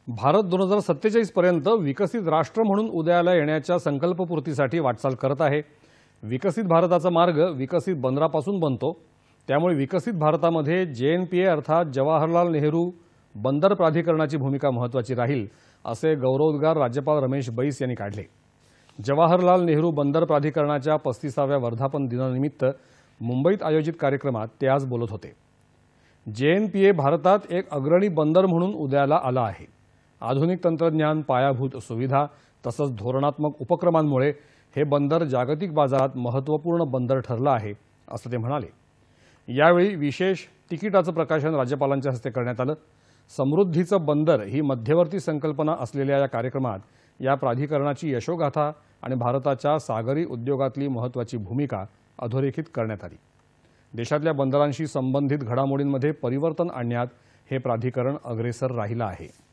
भारत 2047 पर्यंत विकसित राष्ट्र म्हणून उदयाला येण्याच्या संकल्पपूर्तीसाठी वाटचाल करत आहे। विकसित भारताचा मार्ग विकसित बंदरापासून बनतो। त्यामुळे विकसित भारतामध्ये JNPA अर्थात जवाहरलाल नेहरू बंदर प्राधिकरणाची भूमिका महत्त्वाची राहील, असे गौरवोद्गार राज्यपाल रमेश बैस यांनी काढले। जवाहरलाल नेहरू बंदर प्राधिकरणाच्या 35व्या वर्धापन दिनानिमित्त मुंबईत आयोजित कार्यक्रमात ते आज बोलत होते। JNPA भारतात एक अग्रणी बंदर म्हणून उदयाला आला आहे। आधुनिक तंत्रज्ञान, पायाभूत सुविधा तसंच धोरणात्मक उपक्रमांमुळे हे बंदर जागतिक बाजारात महत्त्वपूर्ण बंदर ठरलं आहे, असं ते म्हणाले। यावेळी विशेष तिकिटाचं प्रकाशन राज्यपालांच्या हस्ते करण्यात आलं। समृद्धीचं बंदर ही मध्यवर्ती संकल्पना असलेल्या या कार्यक्रमात या प्राधिकरणाची यशोगाथा आणि भारताच्या सागरी उद्योगातली महत्त्वाची भूमिका अधोरेखित करण्यात आली। देशातल्या बंदरांशी संबंधित घडामोडींमध्ये परिवर्तन आणण्यात हे प्राधिकरण अग्रेसर राहिलं आहे।